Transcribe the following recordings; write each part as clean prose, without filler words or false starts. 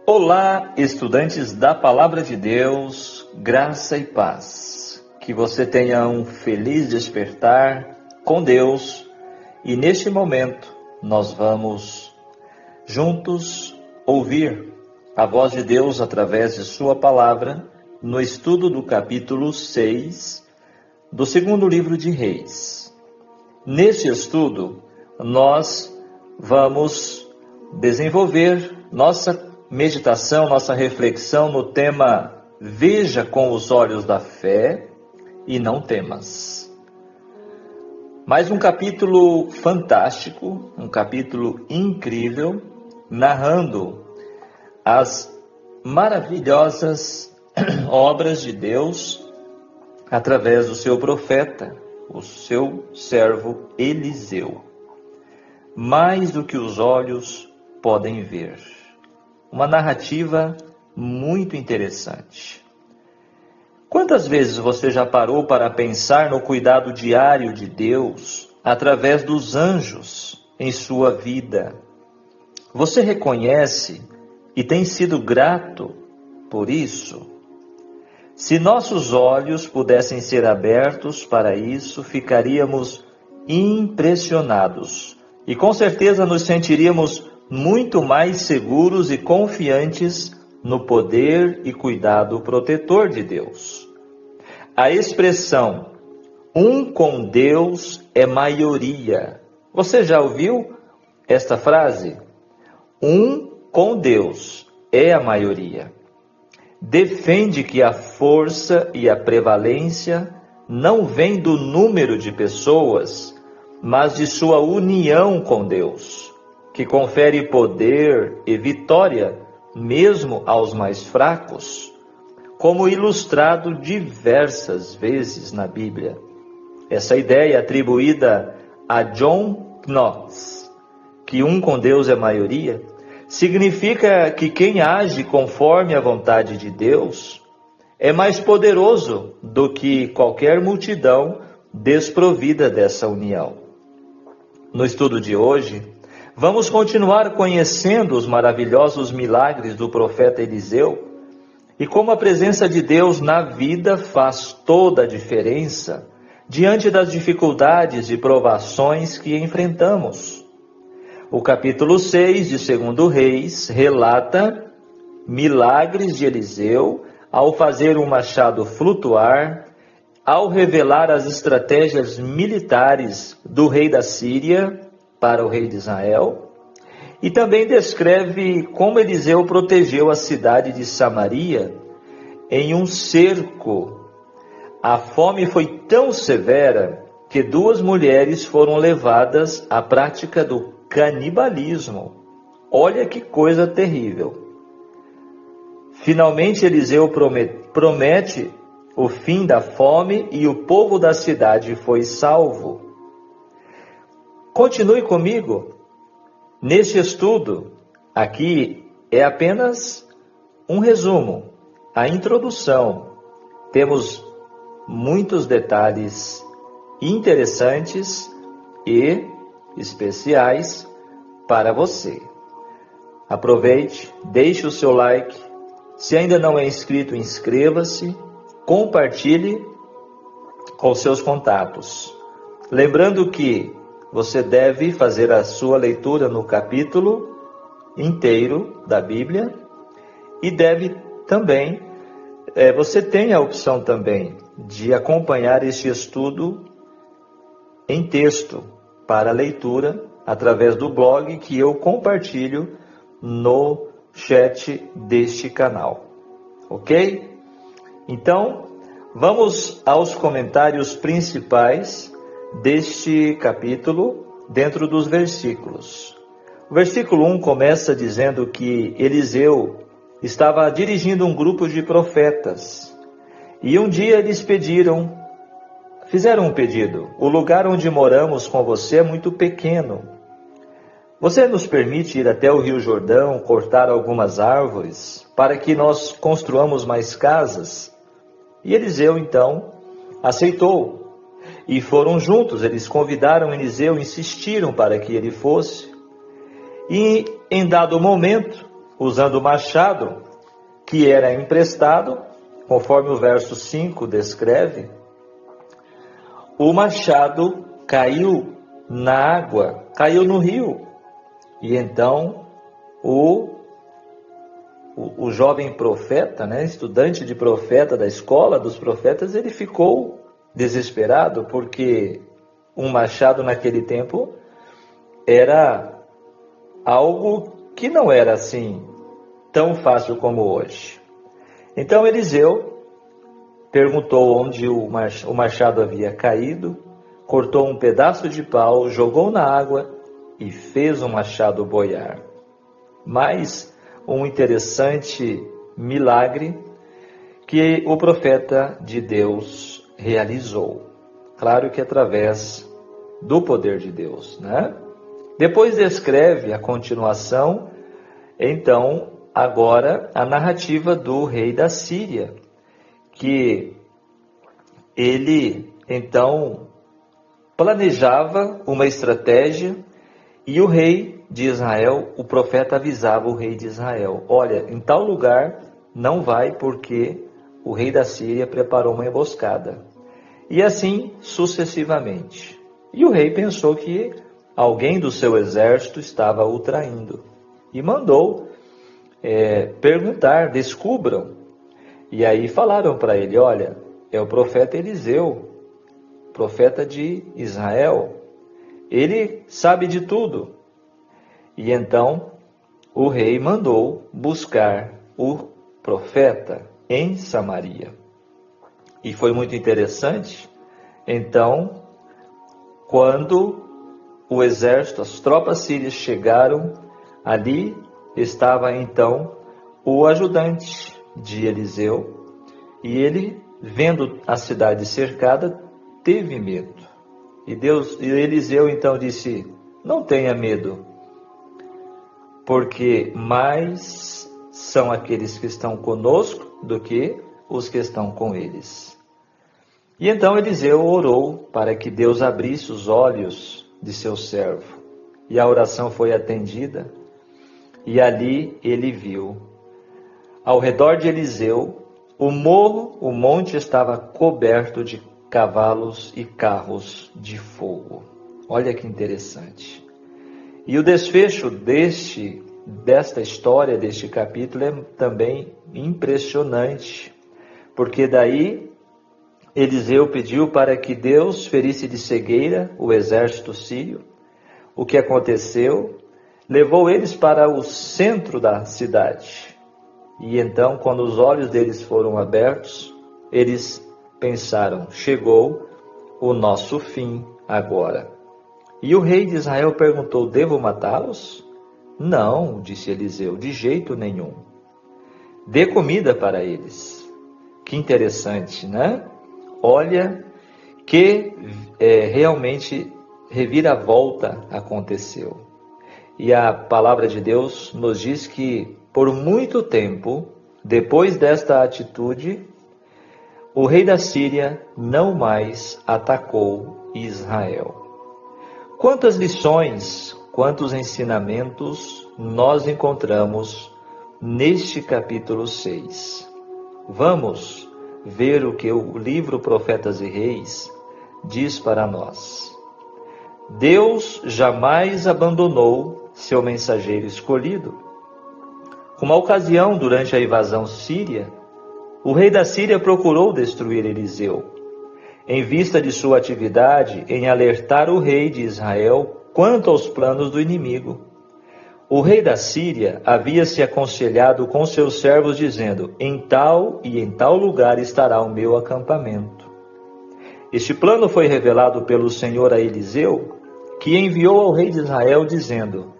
Olá, estudantes da Palavra de Deus, graça e paz. Que você tenha um feliz despertar com Deus e neste momento nós vamos juntos ouvir a voz de Deus através de sua palavra no estudo do capítulo 6 do segundo livro de Reis. Neste estudo nós vamos desenvolver nossa meditação, nossa reflexão no tema Veja com os olhos da fé e não temas. Mais um capítulo fantástico, um capítulo incrível, narrando as maravilhosas obras de Deus através do seu profeta, o seu servo Eliseu. Mais do que os olhos podem ver. Uma narrativa muito interessante. Quantas vezes você já parou para pensar no cuidado diário de Deus através dos anjos em sua vida? Você reconhece e tem sido grato por isso? Se nossos olhos pudessem ser abertos para isso, ficaríamos impressionados e com certeza nos sentiríamos muito mais seguros e confiantes no poder e cuidado protetor de Deus. A expressão "um com Deus é maioria". Você já ouviu esta frase? Um com Deus é a maioria. Defende que a força e a prevalência não vêm do número de pessoas, mas de sua união com Deus, que confere poder e vitória mesmo aos mais fracos, como ilustrado diversas vezes na Bíblia. Essa ideia atribuída a John Knox, que um com Deus é maioria, significa que quem age conforme a vontade de Deus é mais poderoso do que qualquer multidão desprovida dessa união. No estudo de hoje, vamos continuar conhecendo os maravilhosos milagres do profeta Eliseu e como a presença de Deus na vida faz toda a diferença diante das dificuldades e provações que enfrentamos. O capítulo 6 de 2 Reis relata milagres de Eliseu ao fazer um machado flutuar, ao revelar as estratégias militares do rei da Síria para o rei de Israel, e também descreve como Eliseu protegeu a cidade de Samaria em um cerco. A fome foi tão severa que 2 mulheres foram levadas à prática do canibalismo. Olha que coisa terrível. Finalmente Eliseu promete o fim da fome e o povo da cidade foi salvo. Continue comigo. Neste estudo, aqui é apenas um resumo, a introdução. Temos muitos detalhes interessantes e especiais para você. Aproveite, deixe o seu like. Se ainda não é inscrito, inscreva-se. Compartilhe com seus contatos. Lembrando que você deve fazer a sua leitura no capítulo inteiro da Bíblia e deve também, você tem a opção também de acompanhar este estudo em texto para leitura através do blog que eu compartilho no chat deste canal. Ok? Então, vamos aos comentários principais deste capítulo dentro dos versículos. O versículo 1 começa dizendo que Eliseu estava dirigindo um grupo de profetas e um dia eles fizeram um pedido: o lugar onde moramos com você é muito pequeno. Você nos permite ir até o Rio Jordão, cortar algumas árvores para que nós construamos mais casas? E Eliseu então aceitou. E foram juntos, eles convidaram Eliseu, insistiram para que ele fosse. E em dado momento, usando o machado que era emprestado, conforme o verso 5 descreve, o machado caiu na água, caiu no rio. E então o jovem profeta, estudante de profeta da escola dos profetas, ele ficou desesperado, porque um machado naquele tempo era algo que não era assim tão fácil como hoje. Então Eliseu perguntou onde o machado havia caído, cortou um pedaço de pau, jogou na água e fez o machado boiar. Mas um interessante milagre que o profeta de Deus realizou. Claro que através do poder de Deus, Depois descreve a continuação, então, agora a narrativa do rei da Síria, que ele, então, planejava uma estratégia e o rei de Israel, o profeta avisava o rei de Israel: olha, em tal lugar não vai, porque o rei da Síria preparou uma emboscada. E assim sucessivamente. E o rei pensou que alguém do seu exército estava o traindo e mandou perguntar: descubram. E aí falaram para ele: olha, é o profeta Eliseu, profeta de Israel, ele sabe de tudo. E então o rei mandou buscar o profeta em Samaria. E foi muito interessante. Então, quando o exército, as tropas sírias chegaram, ali estava então o ajudante de Eliseu, e ele, vendo a cidade cercada, teve medo. E Eliseu então disse: não tenha medo, porque mais são aqueles que estão conosco do que os que estão com eles. E então Eliseu orou para que Deus abrisse os olhos de seu servo. E a oração foi atendida. E ali ele viu, ao redor de Eliseu, o monte estava coberto de cavalos e carros de fogo. Olha que interessante. E o desfecho desta história, deste capítulo, é também impressionante, porque daí Eliseu pediu para que Deus ferisse de cegueira o exército sírio. O que aconteceu? Levou eles para o centro da cidade. E então, quando os olhos deles foram abertos, eles pensaram: chegou o nosso fim agora. E o rei de Israel perguntou: devo matá-los? Não, disse Eliseu, de jeito nenhum. Dê comida para eles. Que interessante, Olha que realmente reviravolta aconteceu. E a palavra de Deus nos diz que por muito tempo, depois desta atitude, o rei da Síria não mais atacou Israel. Quantas lições, quantos ensinamentos nós encontramos neste capítulo 6. Vamos ver o que o livro Profetas e Reis diz para nós. Deus jamais abandonou seu mensageiro escolhido. Uma ocasião, durante a invasão síria, o rei da Síria procurou destruir Eliseu, em vista de sua atividade em alertar o rei de Israel quanto aos planos do inimigo. O rei da Síria havia se aconselhado com seus servos, dizendo: em tal e em tal lugar estará o meu acampamento. Este plano foi revelado pelo Senhor a Eliseu, que enviou ao rei de Israel, dizendo: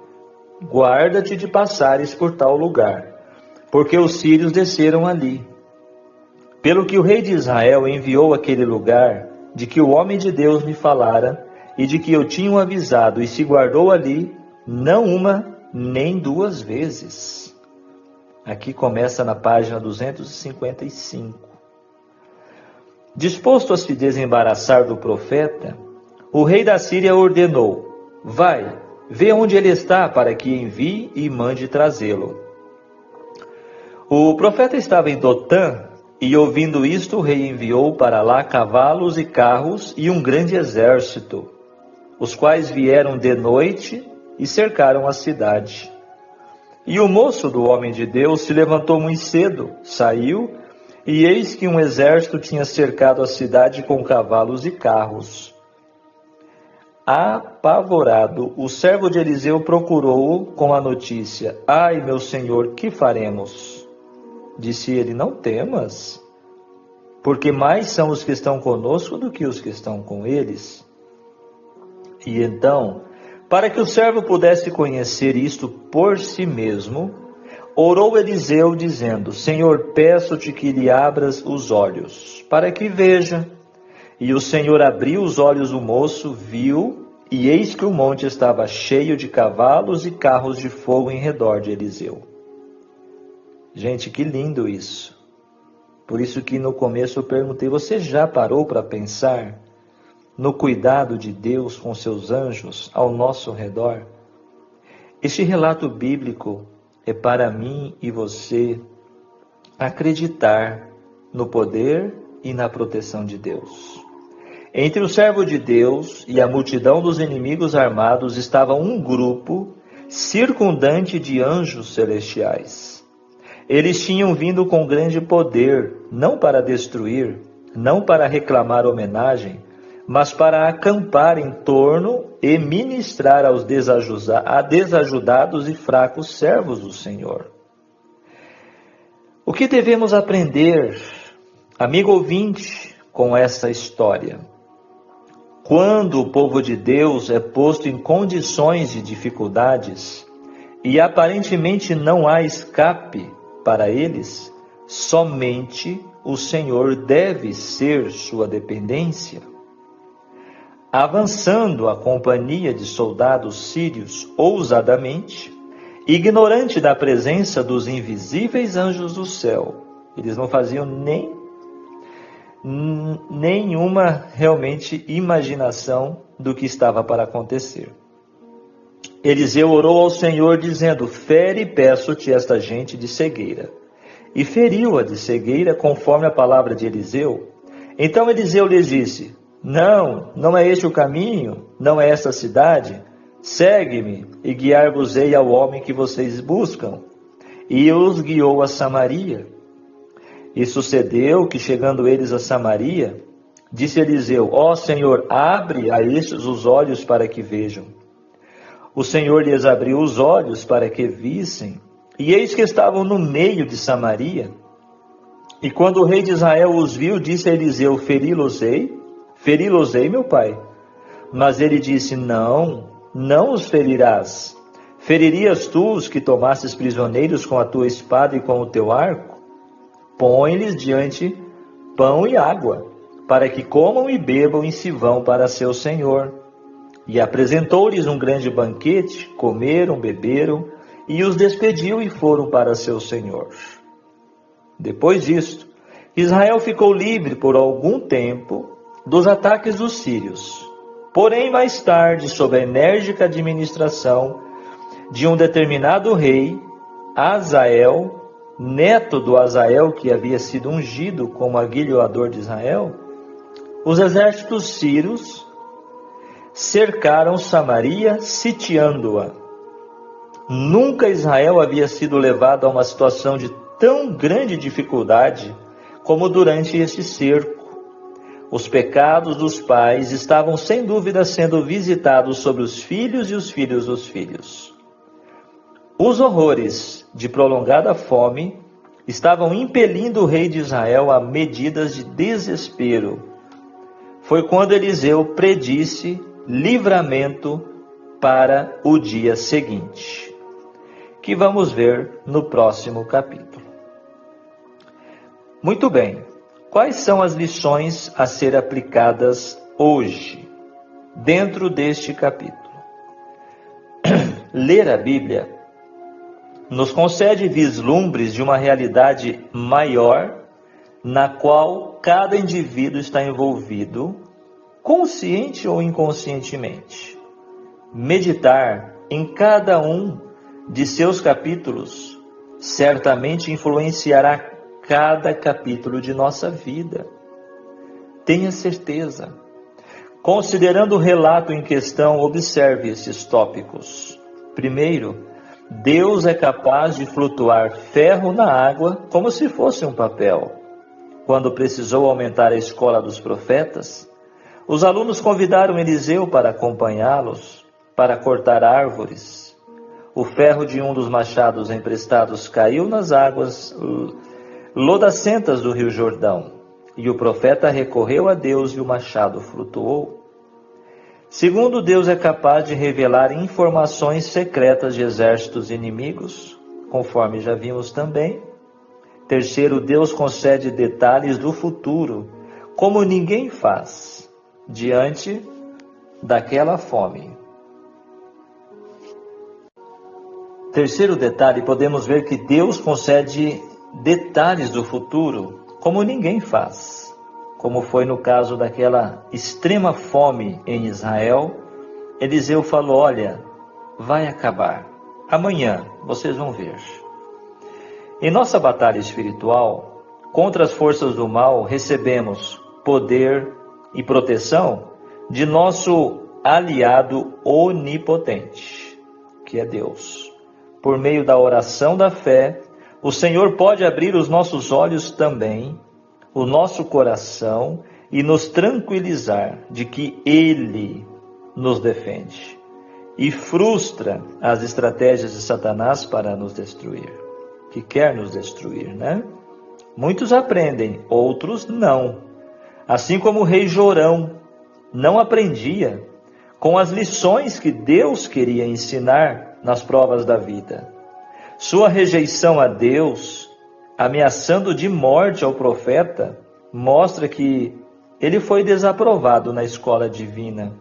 guarda-te de passares por tal lugar, porque os sírios desceram ali. Pelo que o rei de Israel enviou àquele lugar, de que o homem de Deus me falara, e de que eu tinha o avisado, e se guardou ali, não uma nem duas vezes. Aqui começa na página 255. Disposto a se desembaraçar do profeta, o rei da Síria ordenou: vai, vê onde ele está, para que envie e mande trazê-lo. O profeta estava em Dotã, e ouvindo isto, o rei enviou para lá cavalos e carros e um grande exército, os quais vieram de noite e cercaram a cidade. E o moço do homem de Deus se levantou muito cedo, saiu, e eis que um exército tinha cercado a cidade com cavalos e carros. Apavorado, o servo de Eliseu procurou-o com a notícia: Ai, meu senhor, que faremos? Disse ele: Não temas, porque mais são os que estão conosco do que os que estão com eles. E então, para que o servo pudesse conhecer isto por si mesmo, orou Eliseu, dizendo: Senhor, peço-te que lhe abras os olhos, para que veja. E o Senhor abriu os olhos do moço, viu, e eis que o monte estava cheio de cavalos e carros de fogo em redor de Eliseu. Gente, que lindo isso. Por isso que no começo eu perguntei: você já parou para pensar no cuidado de Deus com seus anjos ao nosso redor? Este relato bíblico é para mim e você acreditar no poder e na proteção de Deus. Entre o servo de Deus e a multidão dos inimigos armados estava um grupo circundante de anjos celestiais. Eles tinham vindo com grande poder, não para destruir, não para reclamar homenagem, mas para acampar em torno e ministrar aos desajudados e fracos servos do Senhor. O que devemos aprender, amigo ouvinte, com essa história? Quando o povo de Deus é posto em condições de dificuldades e aparentemente não há escape para eles, somente o Senhor deve ser sua dependência. Avançando a companhia de soldados sírios ousadamente, ignorante da presença dos invisíveis anjos do céu, eles não faziam nenhuma realmente imaginação do que estava para acontecer. Eliseu orou ao Senhor dizendo: fere, peço-te, esta gente de cegueira. E feriu-a de cegueira conforme a palavra de Eliseu. Então Eliseu lhes disse: não é este o caminho, não é esta a cidade. Segue-me e guiar-vos-ei ao homem que vocês buscam. E os guiou a Samaria. E sucedeu que, chegando eles a Samaria, disse Eliseu: Ó Senhor, abre a estes os olhos para que vejam. O Senhor lhes abriu os olhos para que vissem, e eis que estavam no meio de Samaria. E quando o rei de Israel os viu, disse a Eliseu: Feri-los-ei, meu pai. Mas ele disse: não os ferirás. Feririas tu os que tomastes prisioneiros com a tua espada e com o teu arco? Põe-lhes diante pão e água, para que comam e bebam e se vão para seu senhor. E apresentou-lhes um grande banquete, comeram, beberam, e os despediu e foram para seu senhor. Depois disto, Israel ficou livre por algum tempo dos ataques dos sírios. Porém, mais tarde, sob a enérgica administração de um determinado rei, Azael, neto do Azael que havia sido ungido como aguilhoador de Israel, os exércitos sírios cercaram Samaria, sitiando-a. Nunca Israel havia sido levado a uma situação de tão grande dificuldade como durante este cerco. Os pecados dos pais estavam sem dúvida sendo visitados sobre os filhos e os filhos dos filhos. Os horrores de prolongada fome estavam impelindo o rei de Israel a medidas de desespero. Foi quando Eliseu predisse livramento para o dia seguinte, que vamos ver no próximo capítulo. Muito bem, quais são as lições a ser aplicadas hoje, dentro deste capítulo? Ler a Bíblia nos concede vislumbres de uma realidade maior, na qual cada indivíduo está envolvido, consciente ou inconscientemente. Meditar em cada um de seus capítulos certamente influenciará cada capítulo de nossa vida. Tenha certeza. Considerando o relato em questão, observe esses tópicos. Primeiro, Deus é capaz de flutuar ferro na água como se fosse um papel. Quando precisou aumentar a escola dos profetas, os alunos convidaram Eliseu para acompanhá-los, para cortar árvores. O ferro de um dos machados emprestados caiu nas águas lodacentas do rio Jordão, e o profeta recorreu a Deus e o machado flutuou. Segundo, Deus é capaz de revelar informações secretas de exércitos inimigos, conforme já vimos também. Terceiro, Deus concede detalhes do futuro, como ninguém faz, diante daquela fome. Terceiro detalhe, podemos ver que Deus concede detalhes do futuro, como ninguém faz. Como foi no caso daquela extrema fome em Israel, Eliseu falou: olha, vai acabar. Amanhã vocês vão ver. Em nossa batalha espiritual, contra as forças do mal, recebemos poder e proteção de nosso aliado onipotente, que é Deus. Por meio da oração da fé, o Senhor pode abrir os nossos olhos também, o nosso coração, e nos tranquilizar de que Ele nos defende e frustra as estratégias de Satanás para nos destruir, que quer nos destruir, né? Muitos aprendem, outros não. Assim como o rei Jorão não aprendia com as lições que Deus queria ensinar nas provas da vida. Sua rejeição a Deus, ameaçando de morte ao profeta, mostra que ele foi desaprovado na escola divina.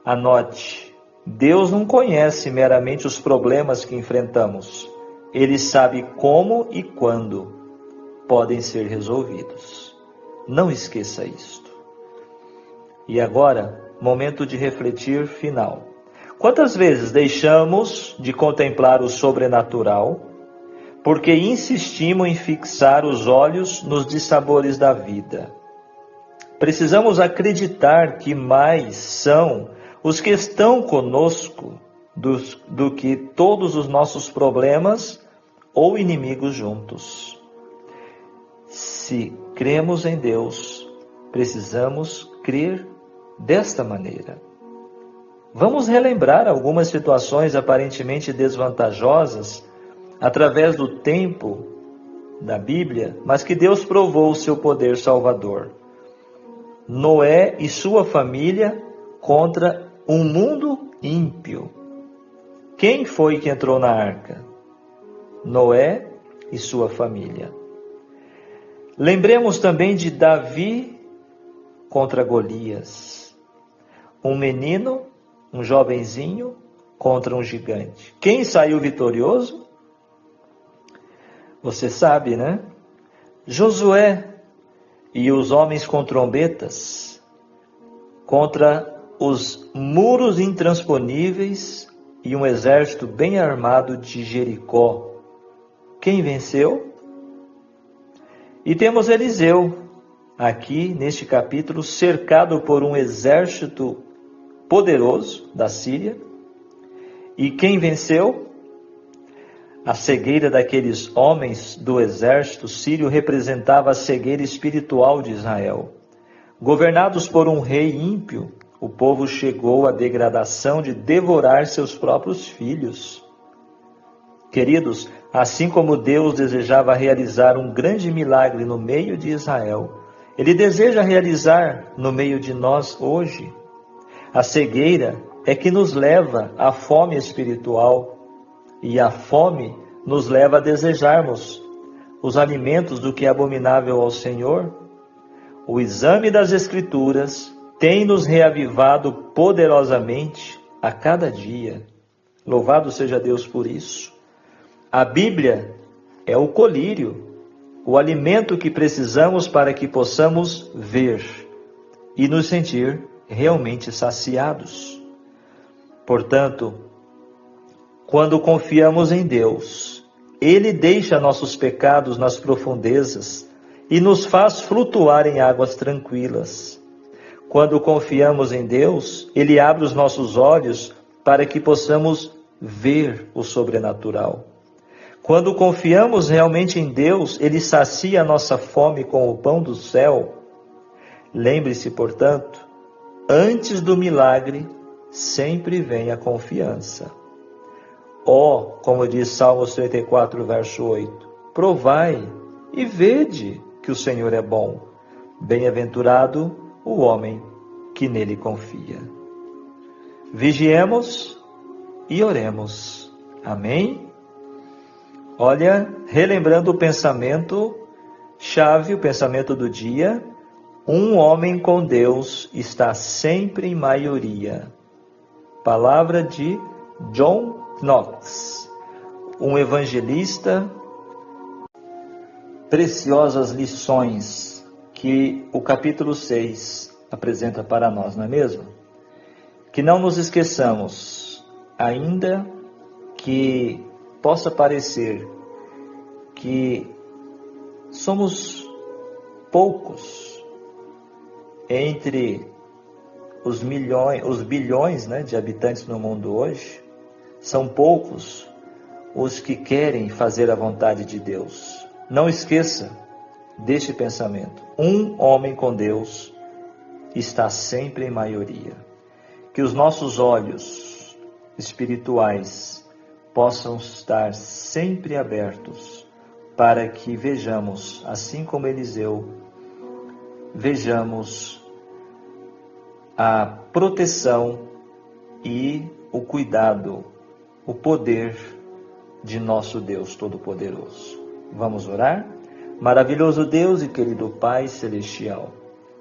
Anote, Deus não conhece meramente os problemas que enfrentamos. Ele sabe como e quando podem ser resolvidos. Não esqueça isto. E agora, momento de refletir final. Quantas vezes deixamos de contemplar o sobrenatural porque insistimos em fixar os olhos nos dissabores da vida? Precisamos acreditar que mais são os que estão conosco do que todos os nossos problemas ou inimigos juntos. Se cremos em Deus, precisamos crer desta maneira. Vamos relembrar algumas situações aparentemente desvantajosas através do tempo da Bíblia, mas que Deus provou o seu poder salvador. Noé e sua família contra um mundo ímpio. Quem foi que entrou na arca? Noé e sua família. Lembremos também de Davi contra Golias. Um menino, um jovenzinho contra um gigante. Quem saiu vitorioso? Você sabe, né? Josué e os homens com trombetas contra os muros intransponíveis e um exército bem armado de Jericó. Quem venceu? E temos Eliseu, aqui neste capítulo, cercado por um exército poderoso da Síria. E quem venceu? A cegueira daqueles homens do exército sírio representava a cegueira espiritual de Israel. Governados por um rei ímpio, o povo chegou à degradação de devorar seus próprios filhos. Queridos, assim como Deus desejava realizar um grande milagre no meio de Israel, Ele deseja realizar no meio de nós hoje. A cegueira é que nos leva à fome espiritual, e a fome nos leva a desejarmos os alimentos do que é abominável ao Senhor. O exame das Escrituras tem nos reavivado poderosamente a cada dia. Louvado seja Deus por isso. A Bíblia é o colírio, o alimento que precisamos para que possamos ver e nos sentir realmente saciados. Portanto, quando confiamos em Deus Ele deixa nossos pecados nas profundezas e nos faz flutuar em águas tranquilas. Quando confiamos em Deus, Ele abre os nossos olhos para que possamos ver o sobrenatural. Quando confiamos realmente em Deus, Ele sacia a nossa fome com o pão do céu. Lembre-se, portanto, antes do milagre, sempre vem a confiança. Como diz Salmos 34, verso 8, provai e vede que o Senhor é bom. Bem-aventurado o homem que nele confia. Vigiemos e oremos. Amém? Olha, relembrando o pensamento chave, o pensamento do dia, um homem com Deus está sempre em maioria. Palavra de John Knox, um evangelista. Preciosas lições que o capítulo 6 apresenta para nós, não é mesmo? Que não nos esqueçamos, ainda que possa parecer que somos poucos entre os bilhões, de habitantes no mundo hoje, são poucos os que querem fazer a vontade de Deus. Não esqueça deste pensamento. Um homem com Deus está sempre em maioria. Que os nossos olhos espirituais possam estar sempre abertos para que vejamos, assim como Eliseu, vejamos a proteção e o cuidado, o poder de nosso Deus Todo-Poderoso. Vamos orar? Maravilhoso Deus e querido Pai Celestial,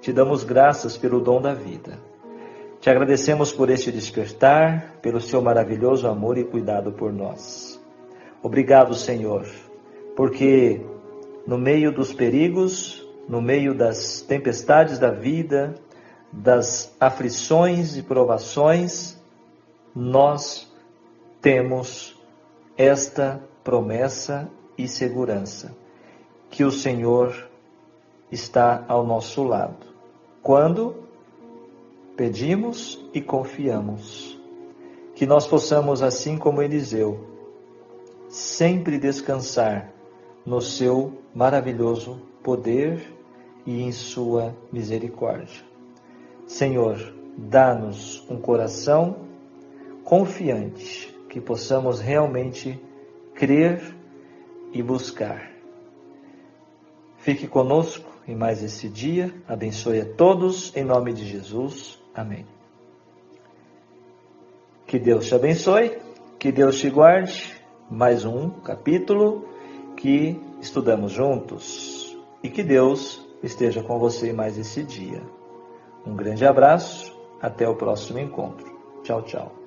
te damos graças pelo dom da vida. Te agradecemos por este despertar, pelo seu maravilhoso amor e cuidado por nós. Obrigado, Senhor, porque no meio dos perigos, no meio das tempestades da vida, das aflições e provações, nós temos esta promessa e segurança, que o Senhor está ao nosso lado. Quando pedimos e confiamos, que nós possamos, assim como Eliseu, sempre descansar no seu maravilhoso poder e em sua misericórdia. Senhor, dá-nos um coração confiante, que possamos realmente crer e buscar. Fique conosco em mais esse dia, abençoe a todos, em nome de Jesus. Amém. Que Deus te abençoe, que Deus te guarde. Mais um capítulo que estudamos juntos. E que Deus esteja com você mais esse dia. Um grande abraço, até o próximo encontro. Tchau, tchau.